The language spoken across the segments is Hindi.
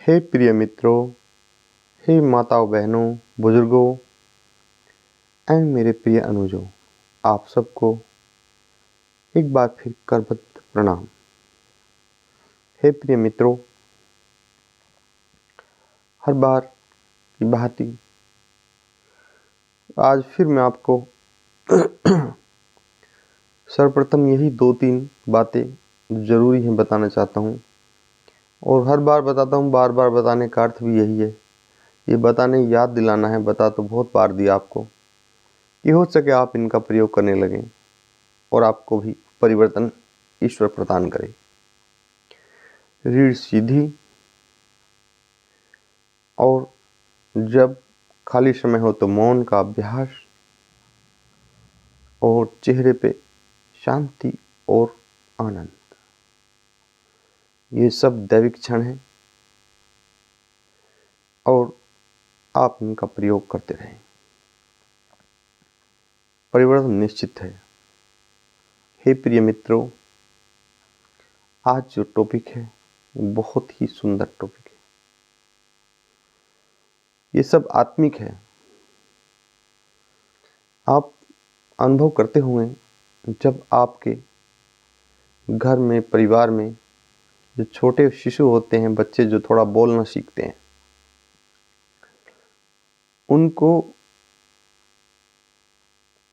हे प्रिय मित्रों, हे माताओं बहनों बुजुर्गों एवं मेरे प्रिय अनुजों, आप सबको एक बार फिर करबद्ध प्रणाम। हे प्रिय मित्रों, हर बार की भांति आज फिर मैं आपको सर्वप्रथम यही 2-3 बातें ज़रूरी हैं बताना चाहता हूँ और हर बार बताता हूँ। बार बार बताने का अर्थ भी यही है, ये बताने याद दिलाना है। बता तो बहुत बार दिया आपको कि हो सके आप इनका प्रयोग करने लगें और आपको भी परिवर्तन ईश्वर प्रदान करे। रीढ़ सीधी और जब खाली समय हो तो मौन का अभ्यास और चेहरे पे शांति और आनंद, ये सब दैविक क्षण हैं और आप इनका प्रयोग करते रहें। परिवर्तन निश्चित है। हे प्रिय मित्रों, आज जो टॉपिक है वो बहुत ही सुंदर टॉपिक है। ये सब आत्मिक है। आप अनुभव करते होंगे जब आपके घर में, परिवार में जो छोटे शिशु होते हैं, बच्चे जो थोड़ा बोलना सीखते हैं, उनको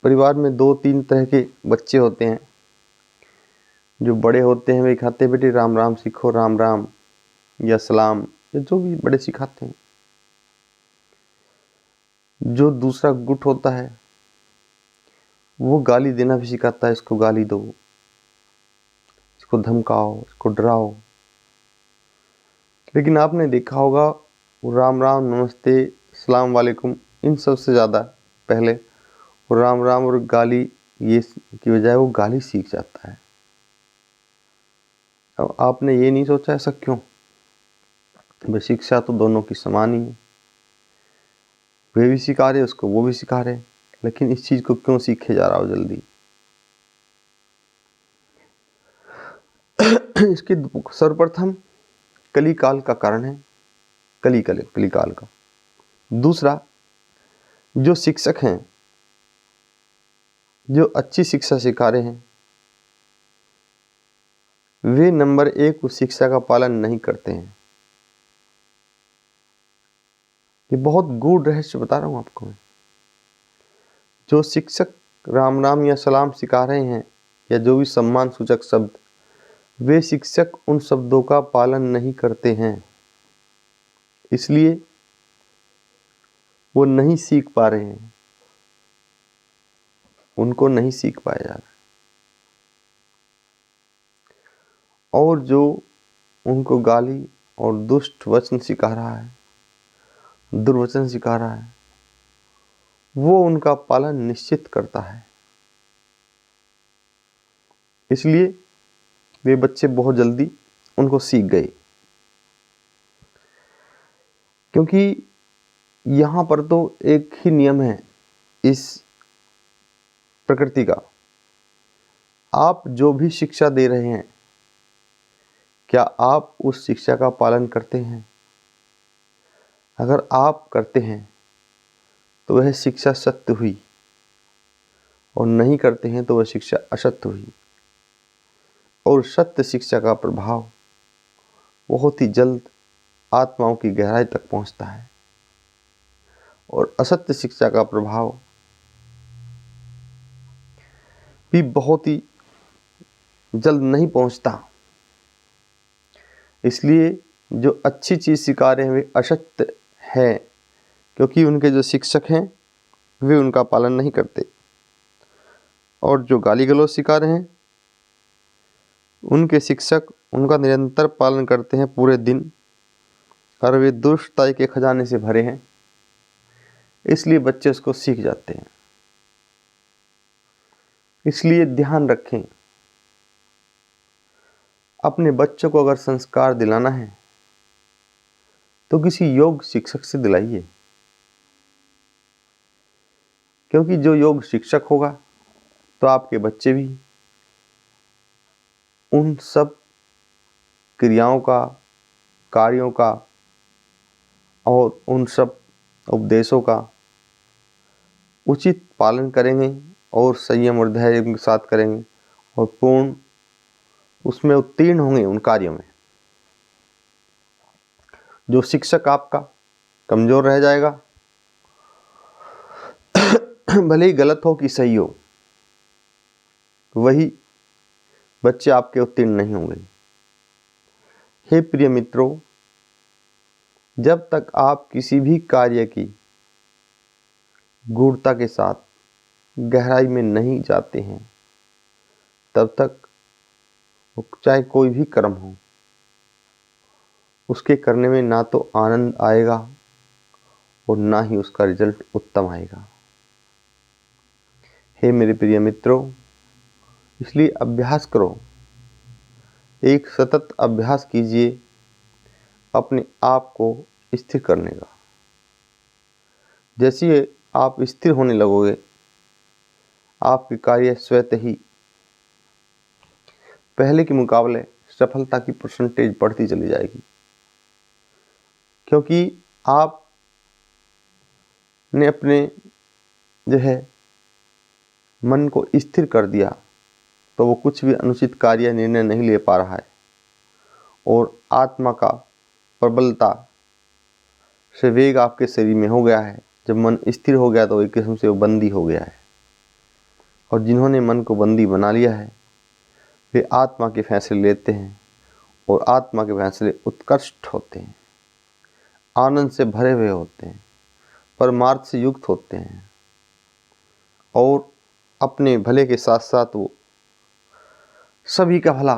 परिवार में 2-3 तरह के बच्चे होते हैं। जो बड़े होते हैं वे खाते बेटे राम राम सीखो, राम राम या सलाम या जो भी बड़े सिखाते हैं। जो दूसरा गुट होता है वो गाली देना भी सिखाता है, इसको गाली दो, इसको धमकाओ, इसको डराओ। लेकिन आपने देखा होगा वो राम राम, नमस्ते, सलाम वालेकुम, इन सब से ज़्यादा पहले वो राम राम और गाली ये की बजाय वो गाली सीख जाता है। अब आपने ये नहीं सोचा ऐसा क्यों? भाई शिक्षा तो दोनों की समान ही है, वे भी सिखा रहे उसको, वो भी सिखा रहे, लेकिन इस चीज को क्यों सीखे जा रहा हो जल्दी? इसके सर्वप्रथम कलिकाल का कारण है, कलिकाल का। दूसरा, जो शिक्षक हैं जो अच्छी शिक्षा सिखा रहे हैं वे नंबर 1 उस शिक्षा का पालन नहीं करते हैं। ये बहुत गूढ़ रहस्य बता रहा हूं आपको। जो शिक्षक राम राम या सलाम सिखा रहे हैं या जो भी सम्मान सूचक शब्द, वे शिक्षक उन शब्दों का पालन नहीं करते हैं, इसलिए वो नहीं सीख पा रहे हैं, उनको नहीं सीख पाया जा रहा। और जो उनको गाली और दुष्ट वचन सिखा रहा है, दुर्वचन सिखा रहा है, वो उनका पालन निश्चित करता है। इसलिए वे बच्चे बहुत जल्दी उनको सीख गए। क्योंकि यहां पर तो एक ही नियम है इस प्रकृति का, आप जो भी शिक्षा दे रहे हैं क्या आप उस शिक्षा का पालन करते हैं? अगर आप करते हैं तो वह शिक्षा सत्य हुई और नहीं करते हैं तो वह शिक्षा असत्य हुई। और सत्य शिक्षा का प्रभाव बहुत ही जल्द आत्माओं की गहराई तक पहुंचता है और असत्य शिक्षा का प्रभाव भी बहुत ही जल्द नहीं पहुंचता। इसलिए जो अच्छी चीज सिखा रहे हैं वे असत्य है, क्योंकि उनके जो शिक्षक हैं वे उनका पालन नहीं करते। और जो गाली गलौज सिखा रहे हैं उनके शिक्षक उनका निरंतर पालन करते हैं पूरे दिन, और वे दुष्टताई के खजाने से भरे हैं, इसलिए बच्चे उसको सीख जाते हैं। इसलिए ध्यान रखें, अपने बच्चों को अगर संस्कार दिलाना है तो किसी योग शिक्षक से दिलाइए, क्योंकि जो योग शिक्षक होगा तो आपके बच्चे भी उन सब क्रियाओं का, कार्यों का और उन सब उपदेशों का उचित पालन करेंगे और संयम और धैर्य के साथ करेंगे और पूर्ण उसमें उत्तीर्ण होंगे उन कार्यों में। जो शिक्षक आपका कमज़ोर रह जाएगा, भले ही गलत हो कि सही हो, वही बच्चे आपके उत्तीर्ण नहीं होंगे। हे प्रिय मित्रों, जब तक आप किसी भी कार्य की गूढ़ता के साथ गहराई में नहीं जाते हैं, तब तक चाहे कोई भी कर्म हो, उसके करने में ना तो आनंद आएगा और ना ही उसका रिजल्ट उत्तम आएगा। हे मेरे प्रिय मित्रों, इसलिए अभ्यास करो, एक सतत अभ्यास कीजिए अपने आप को स्थिर करने का। जैसे ही आप स्थिर होने लगोगे, आपके कार्य स्वतः ही पहले के मुकाबले सफलता की परसेंटेज बढ़ती चली जाएगी, क्योंकि आप ने अपने जो है मन को स्थिर कर दिया, तो वो कुछ भी अनुचित कार्य निर्णय नहीं ले पा रहा है और आत्मा का प्रबलता से वेग आपके शरीर में हो गया है। जब मन स्थिर हो गया तो एक किस्म से वो बंदी हो गया है, और जिन्होंने मन को बंदी बना लिया है वे आत्मा के फैसले लेते हैं और आत्मा के फैसले उत्कृष्ट होते हैं, आनंद से भरे हुए होते हैं, परमार्थ से युक्त होते हैं और अपने भले के साथ साथ वो सभी का भला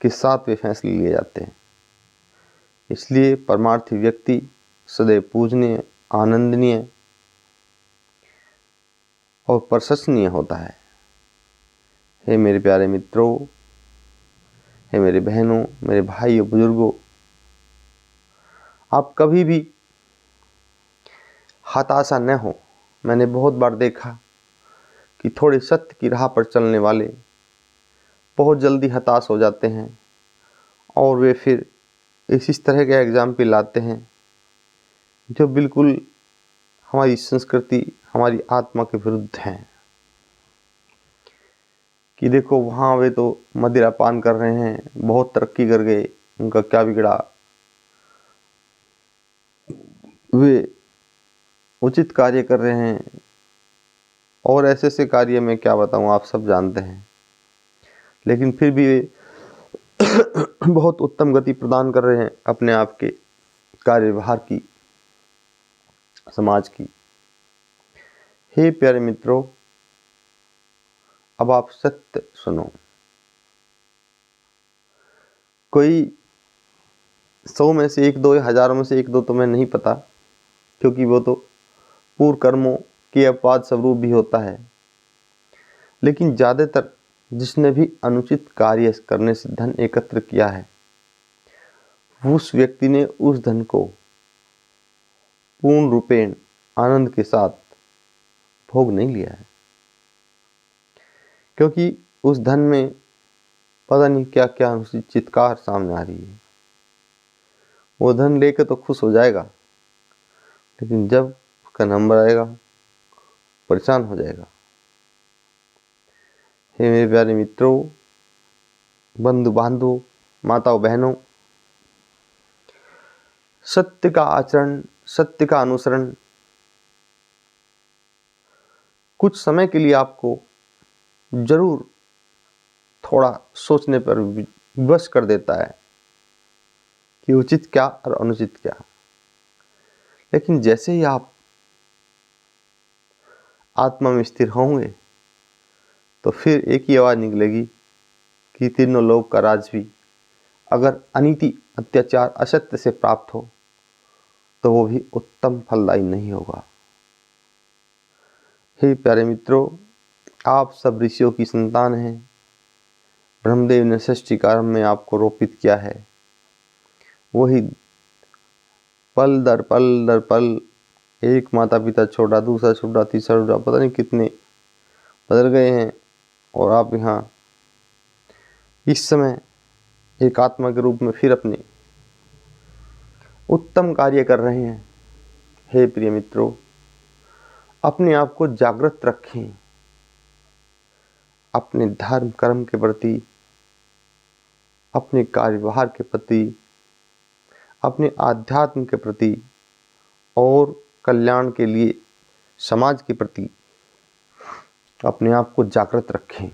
के साथ वे फैसले लिए जाते हैं। इसलिए परमार्थी व्यक्ति सदैव पूजनीय, आनंदनीय और प्रशंसनीय होता है। हे मेरे प्यारे मित्रों, हे मेरे बहनों, मेरे भाइयों, बुजुर्गों, आप कभी भी हताशा न हो। मैंने बहुत बार देखा कि थोड़े सत्य की राह पर चलने वाले बहुत जल्दी हताश हो जाते हैं और वे फिर इस तरह के एग्जाम्पल लाते हैं जो बिल्कुल हमारी संस्कृति, हमारी आत्मा के विरुद्ध हैं। कि देखो वहाँ वे तो मदिरा पान कर रहे हैं, बहुत तरक्की कर गए, उनका क्या बिगड़ा, वे उचित कार्य कर रहे हैं और ऐसे ऐसे कार्य में क्या बताऊँ, आप सब जानते हैं, लेकिन फिर भी वे बहुत उत्तम गति प्रदान कर रहे हैं अपने आप के कार्यभार की, समाज की। हे प्यारे मित्रों, अब आप सत्य सुनो। कोई 100 में से 1-2 या हजारों में से 1-2 तो मैं नहीं पता, क्योंकि वो तो पूर्व कर्मों के अपवाद स्वरूप भी होता है, लेकिन ज़्यादातर जिसने भी अनुचित कार्य करने से धन एकत्र किया है, उस व्यक्ति ने उस धन को पूर्ण रूपेण आनंद के साथ भोग नहीं लिया है, क्योंकि उस धन में पता नहीं क्या क्या अनुचित चित्कार सामने आ रही है। वो धन लेकर तो खुश हो जाएगा, लेकिन जब उसका नंबर आएगा परेशान हो जाएगा। हे मेरे प्यारे मित्रों, बंधु बांधवों, माताओं बहनों, सत्य का आचरण, सत्य का अनुसरण कुछ समय के लिए आपको जरूर थोड़ा सोचने पर विवश कर देता है कि उचित क्या और अनुचित क्या, लेकिन जैसे ही आप आत्मा में स्थिर होंगे तो फिर एक ही आवाज़ निकलेगी कि तीनों लोक का राज भी अगर अनीति, अत्याचार, असत्य से प्राप्त हो तो वो भी उत्तम फलदायी नहीं होगा। हे प्यारे मित्रों, आप सब ऋषियों की संतान हैं। ब्रह्मदेव ने सृष्टि कार्य में आपको रोपित किया है। वही पल दर पल एक माता पिता छोटा, दूसरा छोटा, तीसरा छोटा, पता नहीं कितने बदल गए हैं, और आप यहाँ इस समय एक आत्मा के रूप में फिर अपने उत्तम कार्य कर रहे हैं। हे प्रिय मित्रों, अपने आप को जागृत रखें। अपने धर्म कर्म के प्रति, अपने कार्यभार के प्रति, अपने आध्यात्म के प्रति और कल्याण के लिए समाज के प्रति अपने आप को जागृत रखें,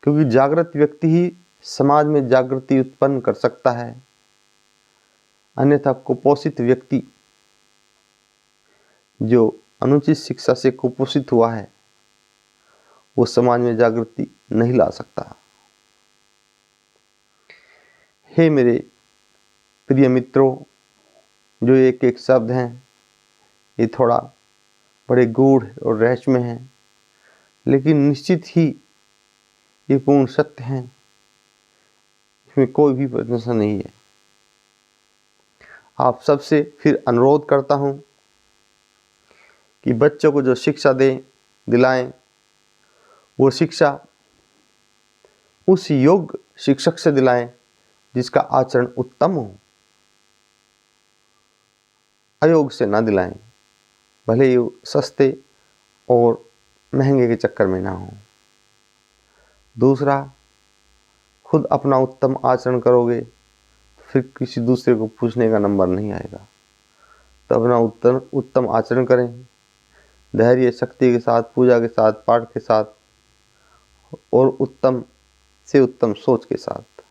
क्योंकि जागृत व्यक्ति ही समाज में जागृति उत्पन्न कर सकता है। अन्यथा कुपोषित व्यक्ति जो अनुचित शिक्षा से कुपोषित हुआ है वो समाज में जागृति नहीं ला सकता। हे मेरे प्रिय मित्रों, जो एक एक शब्द हैं ये थोड़ा बड़े गूढ़ और रहस्यमय हैं, लेकिन निश्चित ही ये पूर्ण सत्य हैं, इसमें कोई भी प्रश्न नहीं है। आप सबसे फिर अनुरोध करता हूँ कि बच्चों को जो शिक्षा दिलाएं वो शिक्षा उस योग्य शिक्षक से दिलाएं जिसका आचरण उत्तम हो। अयोग्य से ना दिलाएं, भले ही सस्ते और महंगे के चक्कर में ना हो। दूसरा, खुद अपना उत्तम आचरण करोगे तो फिर किसी दूसरे को पूछने का नंबर नहीं आएगा। तो अपना उत्तम आचरण करें, धैर्य शक्ति के साथ, पूजा के साथ, पाठ के साथ और उत्तम से उत्तम सोच के साथ।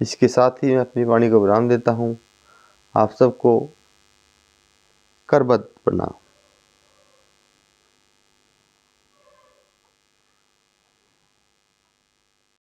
इसके साथ ही मैं अपनी वाणी को विराम देता हूँ। आप सबको करबद्ध प्रणाम।